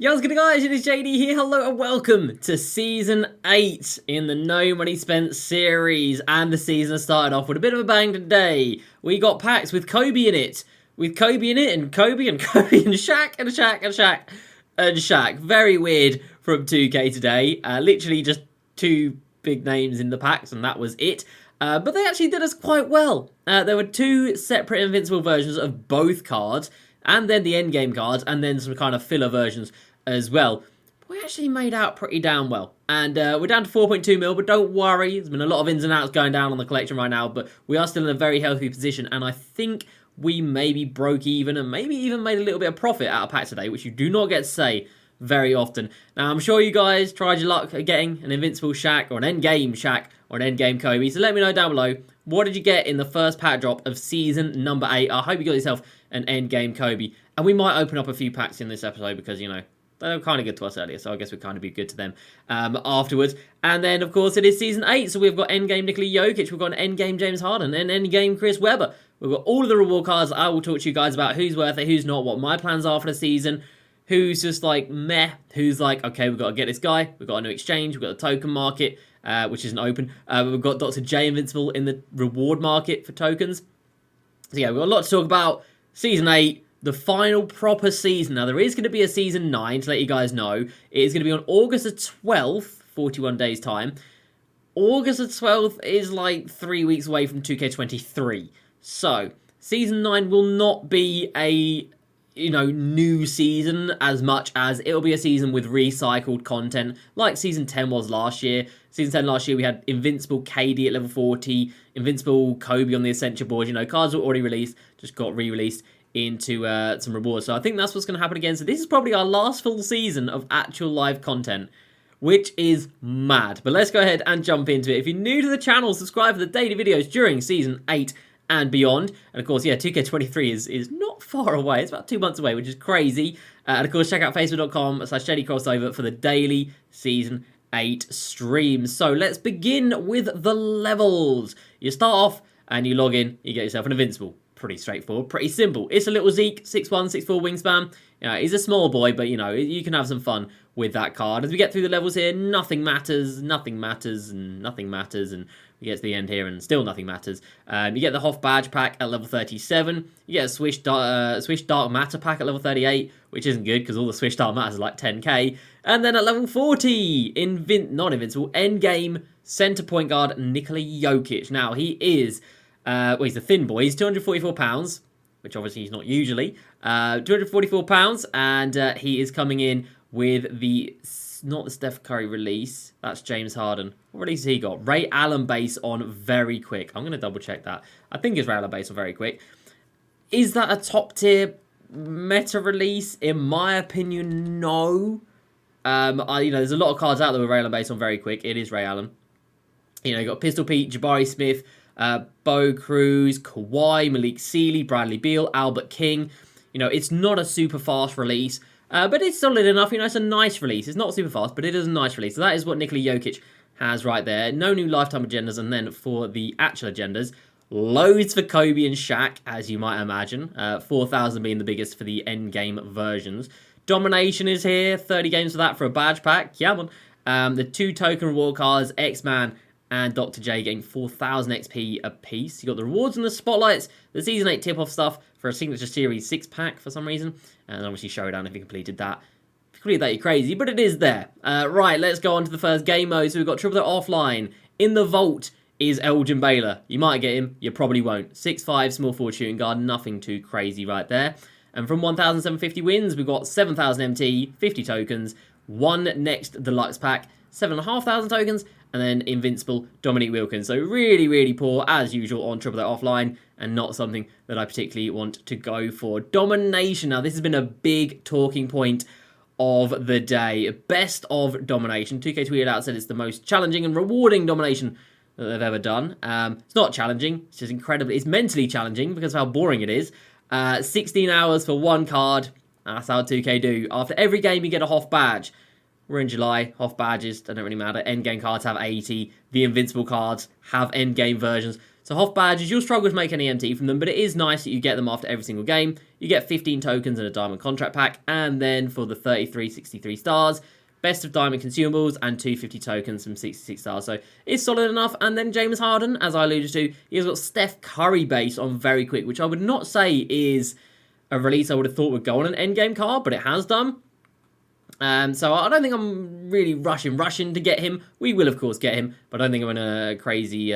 Yo, what's good guys, it is JD here, hello and welcome to Season 8 in the No Money Spent series. And the season started off with a bit of a bang today. We got packs with Kobe in it. And Kobe and Kobe and Shaq and Shaq and Shaq and Shaq. Very weird from 2K today. Literally just two big names in the packs and that was it. But they actually did us quite well. There were two separate Invincible versions of both cards, and then the Endgame cards, and then some kind of filler versions as well. We actually made out pretty damn well. And we're down to 4.2 mil, but don't worry. There's been a lot of ins and outs going down on the collection right now, but we are still in a very healthy position, and I think we maybe broke even and maybe even made a little bit of profit out of pack today, which you do not get to say very often. Now, I'm sure you guys tried your luck at getting an Invincible Shaq or an Endgame Shaq or an Endgame Kobe, so let me know down below, what did you get in the first pack drop of season number 8? I hope you got yourself an Endgame Kobe, and we might open up a few packs in this episode because, you know, they were kind of good to us earlier, so I guess we'd kind of be good to them afterwards. And then, of course, it is Season 8, so we've got Endgame Nikola Jokic, we've got an Endgame James Harden, and Endgame Chris Webber. We've got all of the reward cards. I will talk to you guys about who's worth it, who's not, what my plans are for the season, who's just like meh, who's like, okay, we've got to get this guy, we've got a new exchange, we've got the token market, which isn't open. We've got Dr. J Invincible in the reward market for tokens. So yeah, we've got a lot to talk about. Season 8, the final proper season. Now, there is going to be a Season 9, to let you guys know. It is going to be on August the 12th, 41 days' time. August the 12th is like 3 weeks away from 2K23. So, Season 9 will not be a, you know, new season as much as it'll be a season with recycled content, like Season 10 was last year. Season 10 last year, we had Invincible KD at level 40, Invincible Kobe on the Essential board. You know, cards were already released, just got re-released into some rewards. So I think that's what's going to happen again. So this is probably our last full season of actual live content, which is mad. But let's go ahead and jump into it. If you're new to the channel, subscribe for the daily videos during Season 8 and beyond. And of course, yeah, 2K23 is not far away. It's about 2 months away, which is crazy. And of course, check out facebook.com/JDCrossover for the daily Season 8 streams. So let's begin with the levels. You start off and you log in, you get yourself an Invincible. Pretty straightforward, pretty simple. It's a little Zeke, 6'1", 6'4" wingspan. You know, he's a small boy, but you know, you can have some fun with that card. As we get through the levels here, nothing matters, and nothing matters, and we get to the end here, and still nothing matters. You get the Hoff Badge pack at level 37. You get a Swish Dark Matter pack at level 38, which isn't good because all the Swish Dark Matters are like 10k. And then at level 40, Endgame Center Point Guard Nikola Jokic. Now, he is... well, he's a thin boy. He's 244 pounds, which obviously he's not usually. 244 pounds, and he is coming in with the, not the Steph Curry release. That's James Harden. What release has he got? Ray Allen base on Very Quick. I'm going to double check that. I think it's Ray Allen base on Very Quick. Is that a top tier meta release? In my opinion, no. You know, there's a lot of cards out there with Ray Allen base on Very Quick. It is Ray Allen. You know, you got Pistol Pete, Jabari Smith, Bo Cruz, Kawhi, Malik Sealy, Bradley Beal, Albert King. You know, it's not a super fast release, but it's solid enough. You know, it's a nice release. It's not super fast, but it is a nice release. So that is what Nikola Jokic has right there. No new lifetime agendas, and then for the actual agendas, loads for Kobe and Shaq, as you might imagine. 4,000 being the biggest for the endgame versions. Domination is here. 30 games for that for a badge pack. Yeah, man. The 2 token reward cards, X-Man and Dr. J getting 4,000 XP a piece. You got the rewards and the spotlights, the Season 8 tip-off stuff for a Signature Series 6-pack for some reason, and obviously Showdown if you completed that. If you completed that, you're crazy, but it is there. Right, let's go on to the first game mode. So we've got Triple Threat Offline. In the vault is Elgin Baylor. You might get him, you probably won't. 6'5", small forward shooting guard, nothing too crazy right there. And from 1,750 wins, we've got 7,000 MT, 50 tokens, 1 next deluxe pack, 7,500 tokens, and then Invincible Dominique Wilkins. So really, really poor, as usual, on Triple Threat Offline, and not something that I particularly want to go for. Domination. Now, this has been a big talking point of the day. Best of Domination. 2K tweeted out, said it's the most challenging and rewarding Domination that they've ever done. It's not challenging. It's just incredibly... It's mentally challenging because of how boring it is. 16 hours for one card. That's how 2K do. After every game, you get a Hoff Badge. We're in July. Hoff badges, don't really matter. Endgame cards have 80. The Invincible cards have endgame versions. So Hoff badges, you'll struggle to make any MT from them, but it is nice that you get them after every single game. You get 15 tokens and a diamond contract pack, and then for the 33, 63 stars, best of diamond consumables and 250 tokens from 66 stars. So it's solid enough. And then James Harden, as I alluded to, he's got Steph Curry base on very quick, which I would not say is a release I would have thought would go on an endgame card, but it has done. So I don't think I'm really rushing to get him. We will, of course, get him, but I don't think I'm in a crazy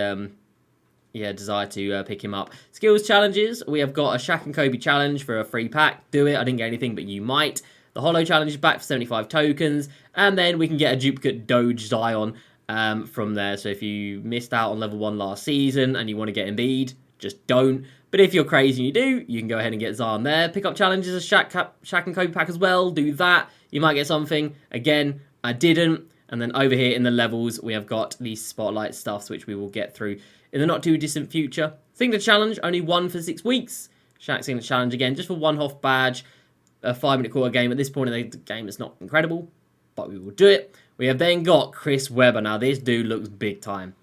desire to pick him up. Skills challenges. We have got a Shaq and Kobe challenge for a free pack. Do it. I didn't get anything, but you might. The Holo challenge is back for 75 tokens. And then we can get a duplicate Doge Zion from there. So if you missed out on level 1 last season and you want to get Embiid, just don't. But if you're crazy and you do, you can go ahead and get Zion there. Pick up challenges, a Shaq and Kobe pack as well. Do that. You might get something. Again, I didn't. And then over here in the levels, we have got these spotlight stuffs, which we will get through in the not too distant future. Signature challenge, only 1 for 6 weeks. Shaq signature challenge again, just for 1 Hoff badge. A 5-minute quarter game. At this point in the game, it's not incredible, but we will do it. We have then got Chris Webber. Now, this dude looks big time.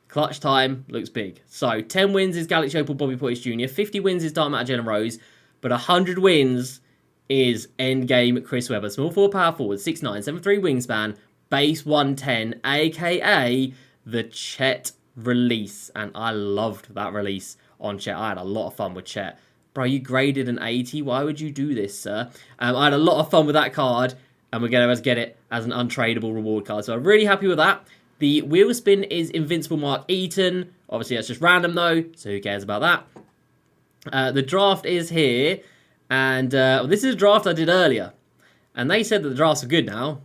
Clutch time looks big. So, 10 wins is Galaxy Opal Bobby Portis Jr., 50 wins is Dartmouth Jenna Rose, but 100 wins is Endgame Chris Webber. Small forward, power forward, 6'9", 7'3" wingspan, base 110, aka the Chet release. And I loved that release on Chet. I had a lot of fun with Chet. Bro, you graded an 80. Why would you do this, sir? I had a lot of fun with that card, and we're going to get it as an untradeable reward card. So I'm really happy with that. The wheel spin is Invincible Mark Eaton. Obviously, that's just random, though, so who cares about that? The draft is here. And this is a draft I did earlier. And they said that the drafts are good now.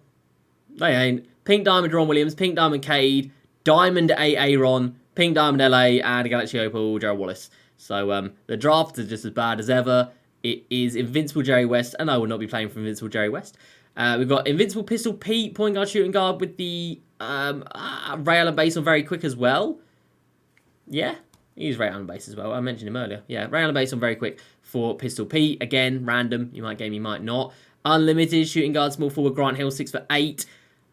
They ain't. Pink Diamond Ron Williams, Pink Diamond Cade, Diamond Aaron, Pink Diamond LA, and a Galaxy Opal Gerald Wallace. So the drafts are just as bad as ever. It is Invincible Jerry West, and I will not be playing for Invincible Jerry West. We've got Invincible Pistol Pete, point guard, shooting guard with the Ray Allen base on very quick as well. Yeah. He's Ray Allen base as well. I mentioned him earlier. Yeah, Ray Allen base on very quick for Pistol Pete. Again, random. You might game, you might not. Unlimited shooting guard, small forward, Grant Hill, 6 for 8.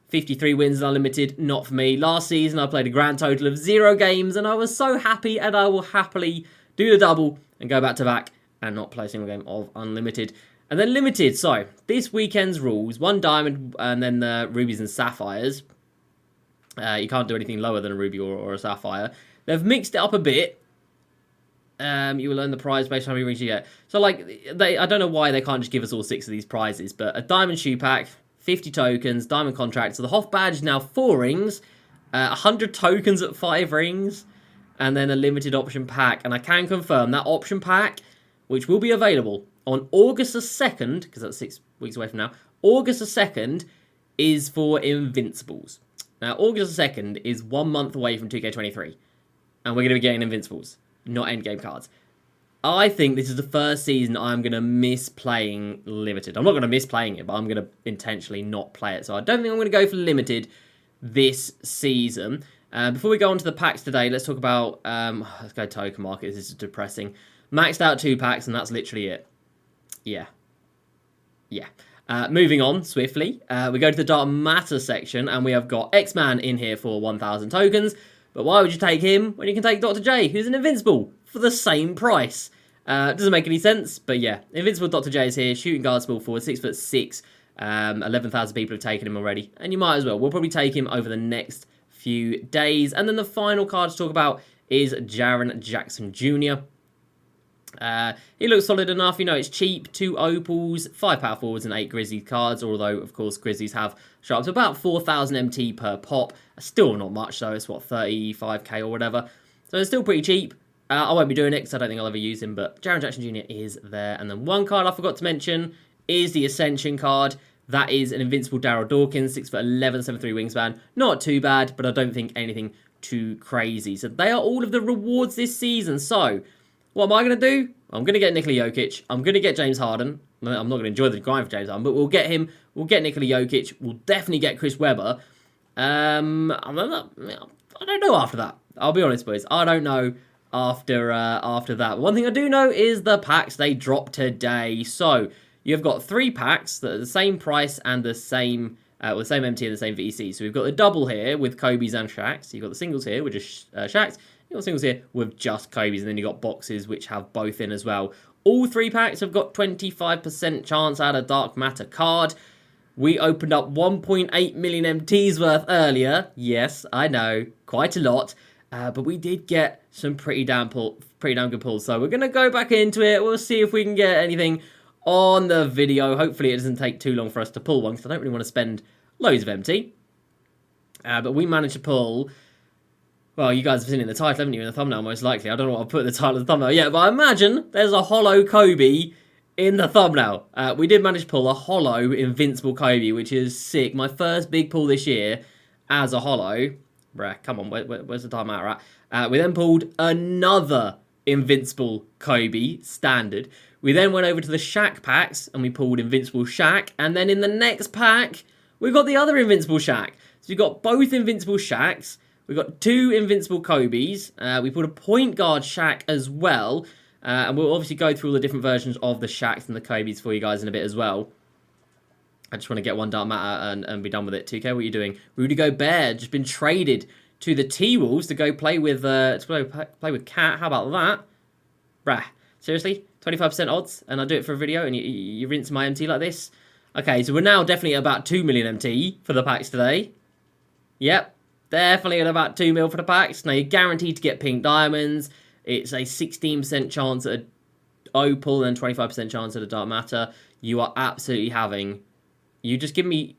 53 wins unlimited. Not for me. Last season, I played a grand total of 0 games, and I was so happy, and I will happily do the double and go back to back and not play a single game of unlimited. And then limited. So, this weekend's rules, 1 diamond and then the rubies and sapphires. You can't do anything lower than a ruby or a sapphire. They've mixed it up a bit. You will earn the prize based on how many rings you get. So, like, I don't know why they can't just give us all 6 of these prizes, but a diamond shoe pack, 50 tokens, diamond contract. So the Hoff badge is now 4 rings, 100 tokens at 5 rings, and then a limited option pack. And I can confirm that option pack, which will be available on August the 2nd, because that's 6 weeks away from now, August the 2nd is for Invincibles. Now, August the 2nd is 1 month away from 2K23. And we're going to be getting Invincibles, not endgame cards. I think this is the first season I'm going to miss playing Limited. I'm not going to miss playing it, but I'm going to intentionally not play it. So I don't think I'm going to go for Limited this season. Before we go on to the packs today, let's talk about... let's go token market. This is depressing. Maxed out 2 packs, and that's literally it. Yeah. Moving on swiftly. We go to the Dark Matter section, and we have got X-Man in here for 1,000 tokens. But why would you take him when you can take Dr. J, who's an Invincible, for the same price? Doesn't make any sense, but yeah. Invincible Dr. J is here, shooting guard, small forward, 6'6". 11,000 people have taken him already, and you might as well. We'll probably take him over the next few days. And then the final card to talk about is Jaren Jackson Jr. He looks solid enough. You know, it's cheap. 2 opals, 5 power forwards, and 8 Grizzlies cards. Although, of course, Grizzlies have shot up to about 4,000 MT per pop. Still not much, though. It's, what, 35k or whatever. So it's still pretty cheap. I won't be doing it because I don't think I'll ever use him. But Jaren Jackson Jr. is there. And then one card I forgot to mention is the Ascension card. That is an Invincible Daryl Dawkins, 6'11", 7'3" wingspan. Not too bad, but I don't think anything too crazy. So they are all of the rewards this season. So what am I going to do? I'm going to get Nikola Jokic. I'm going to get James Harden. I'm not going to enjoy the grind for James Harden, but we'll get him. We'll get Nikola Jokic. We'll definitely get Chris Webber. I don't know after that. I'll be honest, boys. I don't know after that. One thing I do know is the packs they drop today. So you've got 3 packs that are the same price and the same with the same MT and the same VC. So we've got the double here with Kobe's and Shaq's. You've got the singles here, which is Shaq's. You got singles here with just Kobe's, and then you got boxes which have both in as well. All 3 packs have got 25% chance at a Dark Matter card. We opened up 1.8 million MTs worth earlier. Yes, I know, quite a lot. But we did get some pretty damn good pulls. So we're going to go back into it. We'll see if we can get anything on the video. Hopefully it doesn't take too long for us to pull one, because I don't really want to spend loads of MT. But we managed to pull... Well, you guys have seen it in the title, haven't you? In the thumbnail, most likely. I don't know what I'll put in the title of the thumbnail yet, but I imagine there's a Holo Kobe in the thumbnail. We did manage to pull a Holo Invincible Kobe, which is sick. My first big pull this year as a Holo. Bruh, come on, where's the time out at? We then pulled another Invincible Kobe, standard. We then went over to the Shaq packs, and we pulled Invincible Shaq. And then in the next pack, we got the other Invincible Shaq. So we got both Invincible Shaqs. We got 2 Invincible Kobe's. We put a point guard Shaq as well. And we'll obviously go through all the different versions of the Shaqs and the Kobe's for you guys in a bit as well. I just want to get one Dark Matter and be done with it. 2K, what are you doing? Rudy Gobert just been traded to the T-Wolves to go play with Cat. How about that? Bruh, seriously? 25% odds? And I do it for a video and you rinse my MT like this? Okay, so we're now definitely at about 2 million MT for the packs today. Yep. Definitely at about 2 mil for the packs. Now, you're guaranteed to get pink diamonds. It's a 16% chance at an opal and 25% chance at a Dark Matter. You are absolutely having... You just gave me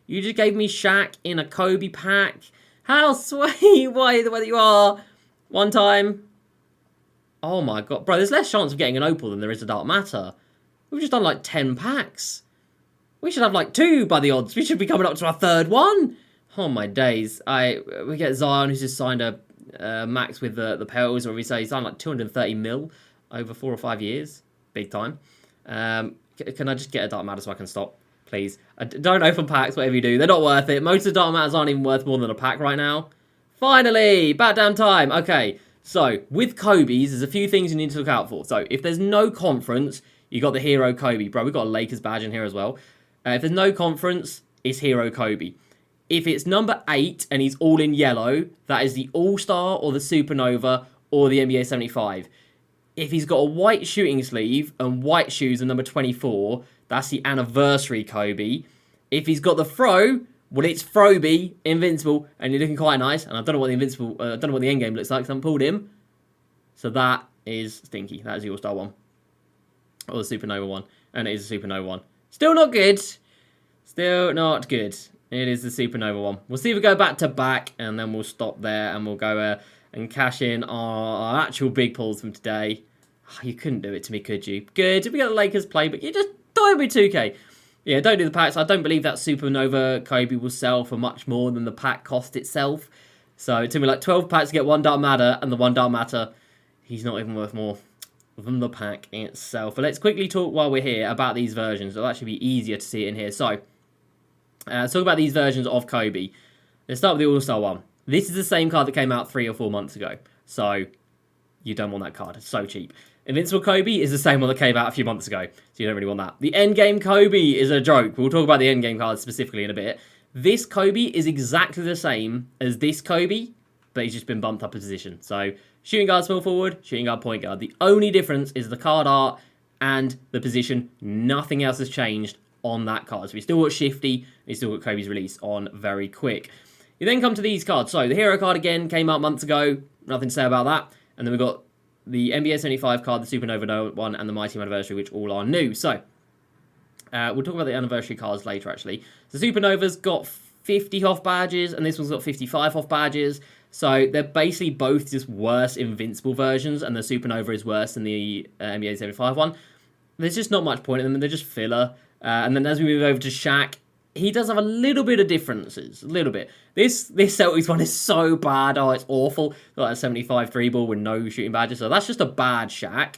Shaq in a Kobe pack. How sweet. Why the way that you are. One time. Oh my god. Bro, there's less chance of getting an opal than there is a Dark Matter. We've just done like 10 packs. We should have like 2 by the odds. We should be coming up to our 3rd one. Oh my days. We get Zion, who's just signed a max with the Pels, or we say he signed like 230 mil over 4 or 5 years. Big time. Can I just get a Dark Matter so I can stop? Please. Don't open packs, whatever you do. They're not worth it. Most of the Dark Matters aren't even worth more than a pack right now. Finally! About damn time. Okay, so with Kobe's, there's a few things you need to look out for. So if there's no conference, you got the Hero Kobe. Bro, we've got a Lakers badge in here as well. If there's no conference, it's Hero Kobe. If it's number 8 and he's all in yellow, that is the All-Star or the Supernova or the NBA 75. If he's got a white shooting sleeve and white shoes and number 24, that's the Anniversary Kobe. If he's got the Fro, well, it's Froby, Invincible, and you're looking quite nice. And I don't know what the Invincible, I don't know what the Endgame looks like, because I haven't pulled him. So that is stinky. That is the All-Star one. Or the Supernova one. And it is the Supernova one. Still not good. Still not good. It is the Supernova one. We'll see if we go back to back, and then we'll stop there, and we'll go and cash in our actual big pulls from today. Oh, you couldn't do it to me, could you? Good. We got the Lakers play, but you just don't be 2K. Yeah, don't do the packs. I don't believe that Supernova Kobe will sell for much more than the pack cost itself. So it took me like 12 packs to get 1 Dark Matter, and the 1 Dark Matter, he's not even worth more than the pack itself. But let's quickly talk while we're here about these versions. It'll actually be easier to see it in here. So, let's talk about these versions of Kobe. Let's start with the All-Star one. This is the same card that came out 3 or 4 months ago. So, you don't want that card. It's so cheap. Invincible Kobe is the same one that came out a few months ago. So you don't really want that. The Endgame Kobe is a joke. We'll talk about the Endgame cards specifically in a bit. This Kobe is exactly the same as this Kobe, but he's just been bumped up a position. So, shooting guard small forward, shooting guard point guard. The only difference is the card art and the position. Nothing else has changed on that card. So we still got Shifty, we still got Kobe's release on very quick. You then come to these cards. So the Hero card again came out months ago. Nothing to say about that. And then we've got the NBA 75 card, the Supernova one, and the Myteam Anniversary, which all are new. So we'll talk about the Anniversary cards later, actually. So Supernova's got 50 off badges, and this one's got 55 off badges. So they're basically both just worse Invincible versions, and the Supernova is worse than the NBA 75 one. There's just not much point in them, they're just filler. And then as we move over to Shaq, he does have a little bit of differences. A little bit. This Celtics one is so bad. Oh, it's awful. Got a 75 3-ball with no shooting badges. So that's just a bad Shaq.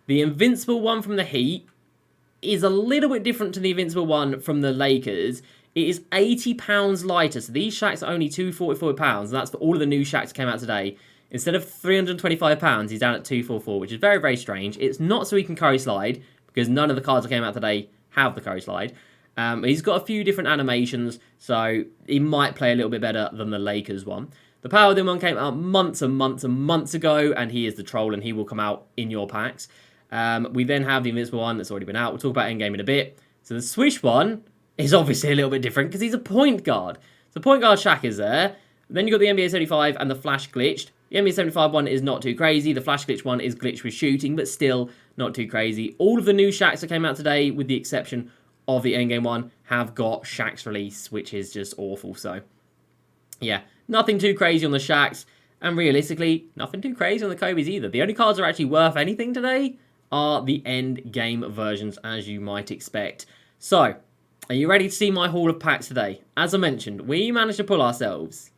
The Invincible one from the Heat is a little bit different to the Invincible one from the Lakers. It is 80 pounds lighter. So these Shaqs are only 244 pounds. And that's for all of the new Shaqs that came out today. Instead of 325 pounds, he's down at 244, which is very, very strange. It's not so he can curry slide, because none of the cards that came out today have the curry slide. He's got a few different animations, so he might play a little bit better than the Lakers one. The Paladin one came out months and months and months ago, and he is the troll, and he will come out in your packs. We then have the Invincible one that's already been out. We'll talk about Endgame in a bit. So the Swish one is obviously a little bit different because he's a point guard. So point guard Shaq is there. Then you've got the NBA 75 and the Flash Glitched. The NBA 75 one is not too crazy. The Flash Glitch one is glitched with shooting, but still not too crazy. All of the new Shaqs that came out today, with the exception of the Endgame one, have got Shaq's release, which is just awful. So, yeah, nothing too crazy on the Shaqs. And realistically, nothing too crazy on the Kobe's either. The only cards that are actually worth anything today are the Endgame versions, as you might expect. So, are you ready to see my haul of packs today? As I mentioned, we managed to pull ourselves...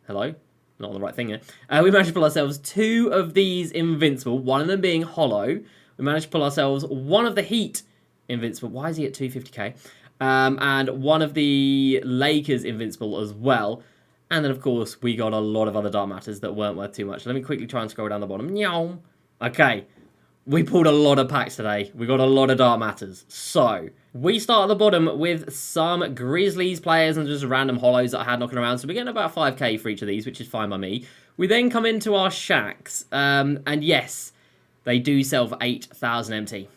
Hello? Not on the right thing here. We managed to pull ourselves 2 of these Invincible, one of them being Holo. We managed to pull ourselves one of the Heat Invincible. Why is he at 250k? And one of the Lakers Invincible as well. And then, of course, we got a lot of other Dark Matters that weren't worth too much. Let me quickly try and scroll down the bottom. Okay. We pulled a lot of packs today. We got a lot of Dark Matters. So, we start at the bottom with some Grizzlies players and just random Holos that I had knocking around. So, we're getting about 5k for each of these, which is fine by me. We then come into our Shaqs. And yes, they do sell for 8,000 MT.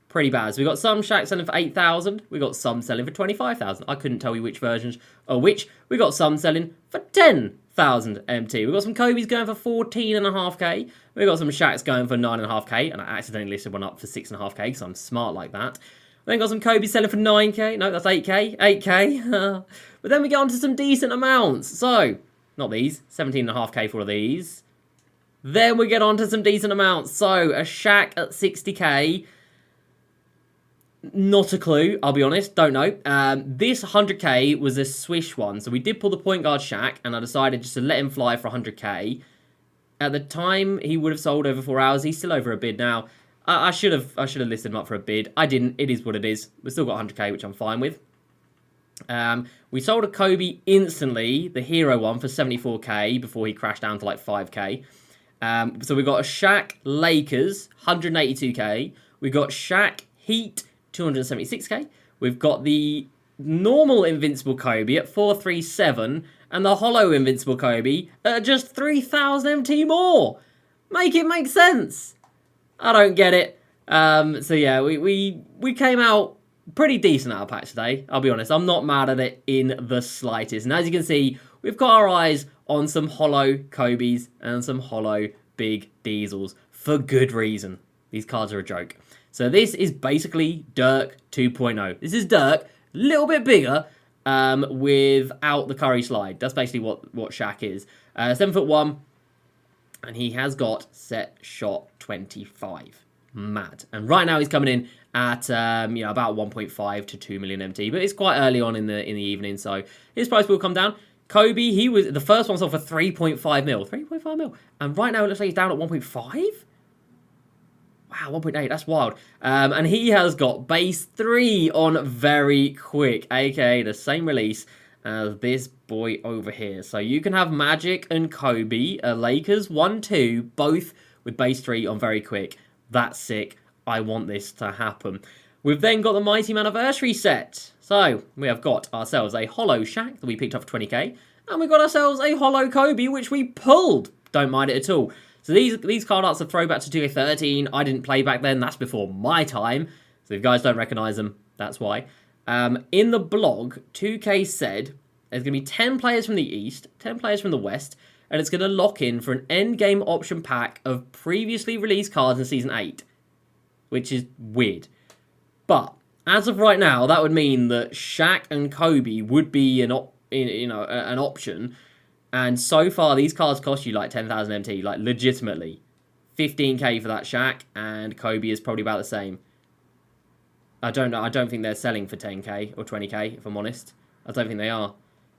Pretty bad. So, we got some Shaqs selling for 8,000. We got some selling for 25,000. I couldn't tell you which versions or which. We got some selling for 10,000 MT. We've got some Kobe's going for 14.5k. We've got some Shaqs going for 9.5k. And I accidentally listed one up for 6.5k because I'm smart like that. Then got some Kobe's selling for 9k. No, that's 8k. 8k. But then we get on to some decent amounts. So, not these. 17.5k for all of these. Then we get on to some decent amounts. So, a Shaq at 60k. Not a clue, I'll be honest, don't know. This 100k was a Swish one, so we did pull the point guard Shaq, and I decided just to let him fly for 100k. At the time, he would have sold over 4 hours. He's still over a bid now. I should have listed him up for a bid. I didn't. It is what it is. We've still got 100k, which I'm fine with. We sold a Kobe instantly, the hero one, for 74k before he crashed down to like 5k. So we got a Shaq Lakers, 182k. We got Shaq Heat, 276k. We've got the normal Invincible Kobe at 437, and the Holo Invincible Kobe at just 3,000 MT more. Make it make sense. I don't get it. So yeah, we came out pretty decent out of packs today. I'll be honest, I'm not mad at it in the slightest. And as you can see, we've got our eyes on some Holo Kobe's and some Holo Big Diesels for good reason. These cards are a joke. So this is basically Dirk 2.0. This is Dirk, a little bit bigger, without the Curry slide. That's basically what Shaq is. 7'1", and he has got set shot 25. Mad. And right now he's coming in at about 1.5 to 2 million MT, but it's quite early on in the evening, so his price will come down. Kobe, he was the first one sold for 3.5 mil. 3.5 mil. And right now it looks like he's down at 1.5. Wow, 1.8, that's wild. And he has got base 3 on very quick, aka the same release as this boy over here. So you can have Magic and Kobe, Lakers 1-2, both with base 3 on very quick. That's sick. I want this to happen. We've then got the Myteam Anniversary set. So we have got ourselves a Holo Shaq that we picked up for 20k. And we've got ourselves a Holo Kobe, which we pulled. Don't mind it at all. So these card arts are throwback to 2K13. I didn't play back then. That's before my time. So if you guys don't recognise them, that's why. In the blog, 2K said there's going to be 10 players from the East, 10 players from the West, and it's going to lock in for an endgame option pack of previously released cards in Season 8, which is weird. But as of right now, that would mean that Shaq and Kobe would be an option. And so far, these cards cost you like 10,000 MT, like legitimately. 15k for that Shaq, and Kobe is probably about the same. I don't know. I don't think they're selling for 10k or 20k, if I'm honest. I don't think they are.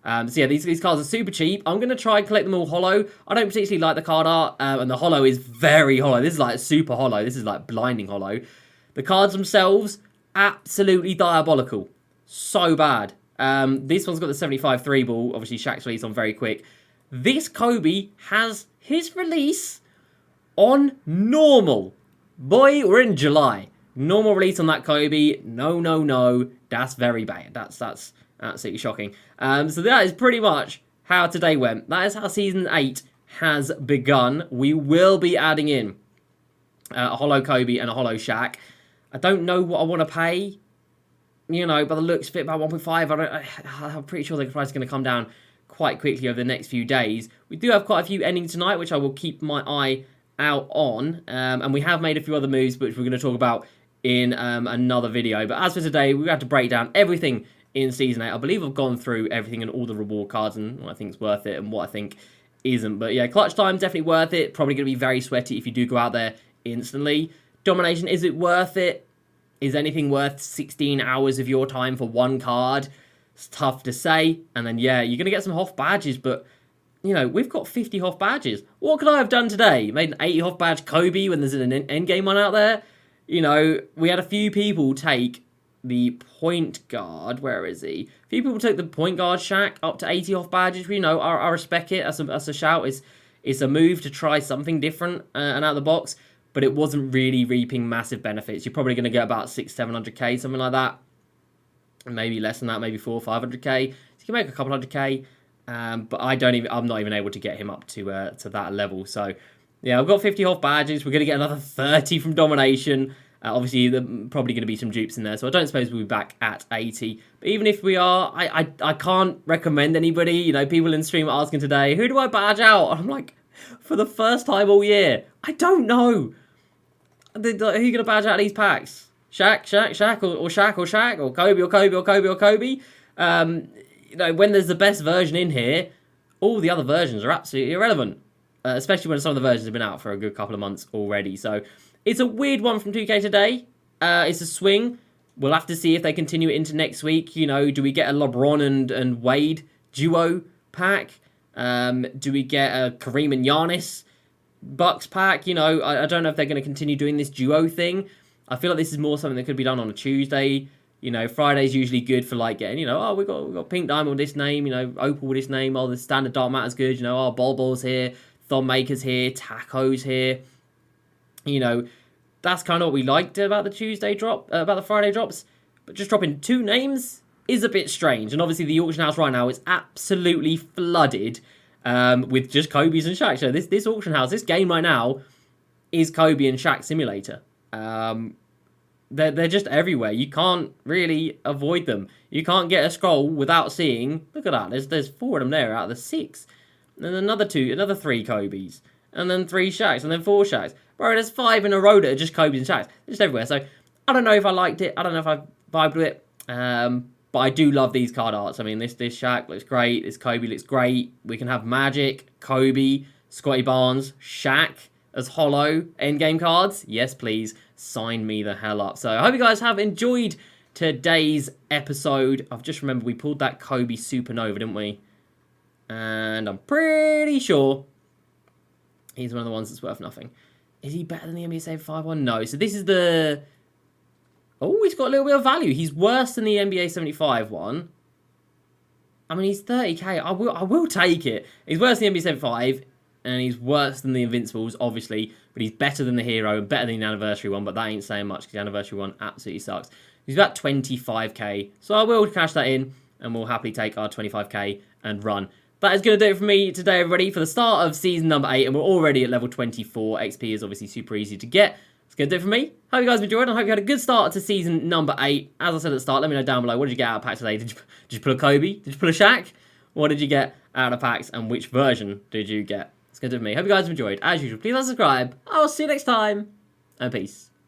So yeah, these cards are super cheap. I'm going to try and collect them all Holo. I don't particularly like the card art, and the Holo is very Holo. This is like super Holo. This is like blinding Holo. The cards themselves, absolutely diabolical. So bad. This one's got the 75 3 ball. Obviously, Shaq's release on very quick. This Kobe has his release on normal. Boy, we're in July. Normal release on that Kobe. No. That's very bad. That's absolutely shocking. So that is pretty much how today went. That is how Season 8 has begun. We will be adding in a Holo Kobe and a Holo Shaq. I don't know what I want to pay. You know, by the looks of it, about 1.5. I'm pretty sure the price is going to come down quite quickly over the next few days. We do have quite a few endings tonight, which I will keep my eye out on. And we have made a few other moves, which we're going to talk about in another video. But as for today, we have to break down everything in Season 8. I believe I've gone through everything and all the reward cards and what I think is worth it and what I think isn't. But yeah, clutch time, definitely worth it. Probably going to be very sweaty if you do go out there instantly. Domination, is it worth it? Is anything worth 16 hours of your time for one card? It's tough to say. And then, yeah, you're going to get some Hoff badges, but, you know, we've got 50 Hoff badges. What could I have done today? Made an 80 Hoff badge Kobe when there's an Endgame one out there? You know, we had a few people take the point guard. Where is he? A few people took the point guard Shaq up to 80 Hoff badges. You know, I respect it. That's a shout. It's a move to try something different and out of the box. But it wasn't really reaping massive benefits. You're probably going to get about 600-700k, something like that. Maybe less than that, maybe 400 or 500k. So you can make a couple 100k. But I'm not even able to get him up to that level. So yeah, I've got 50 Hoff badges. We're going to get another 30 from Domination. Obviously, there's probably going to be some dupes in there. So I don't suppose we'll be back at 80. But even if we are, I can't recommend anybody. You know, people in the stream are asking today, who do I badge out? And I'm like, for the first time all year, I don't know. Who are you going to badge out of these packs? Shaq, or Shaq, or Kobe. You know, when there's the best version in here, all the other versions are absolutely irrelevant. Especially when some of the versions have been out for a good couple of months already. So, it's a weird one from 2K today. It's a swing. We'll have to see if they continue it into next week. You know, do we get a LeBron and Wade duo pack? Do we get a Kareem and Giannis Bucks pack? You know, I don't know if they're going to continue doing this duo thing. I feel like this is more something that could be done on a Tuesday. You know, Friday's usually good for like getting, you know, oh, we got Pink Diamond with this name, you know, Opal with this name, oh, the standard Dark Matter's good, you know, oh, Bol here, Thumb Maker's here, Taco's here. You know, that's kind of what we liked about the Tuesday drop, about the Friday drops. But just dropping 2 names is a bit strange. And obviously the auction house right now is absolutely flooded with just Kobe's and Shaq. So this auction house, this game right now, is Kobe and Shaq Simulator. They're just everywhere. You can't really avoid them. You can't get a scroll without seeing. Look at that. There's 4 of them there out of the 6. And then another 3 Kobe's. And then 3 Shaqs. And then 4 Shaqs. Bro, there's 5 in a row that are just Kobe's and Shaqs. They're just everywhere. So I don't know if I liked it. I don't know if I vibed with it. But I do love these card arts. I mean, this Shaq looks great. This Kobe looks great. We can have Magic, Kobe, Scotty Barnes, Shaq as Holo endgame cards. Yes, please. Sign me the hell up. So I hope you guys have enjoyed today's episode. I've just remembered we pulled that Kobe Supernova, didn't we? And I'm pretty sure he's one of the ones that's worth nothing. Is he better than the NBA 75 one? No. So this is the... Oh, he's got a little bit of value. He's worse than the NBA 75 one. I mean, he's 30k. I will take it. He's worse than the NBA 75, and he's worse than the Invincibles, obviously. But he's better than the Hero and better than the Anniversary one. But that ain't saying much because the Anniversary one absolutely sucks. He's about 25k. So I will cash that in, and we'll happily take our 25k and run. That is going to do it for me today, everybody, for the start of season number 8. And we're already at level 24. XP is obviously super easy to get. It's going to do it for me. Hope you guys enjoyed. I hope you had a good start to season number 8. As I said at the start, let me know down below. What did you get out of packs today? Did you pull a Kobe? Did you pull a Shaq? What did you get out of packs? And which version did you get? It's going to do it for me. Hope you guys have enjoyed. As usual, please like, subscribe. I will see you next time. And peace.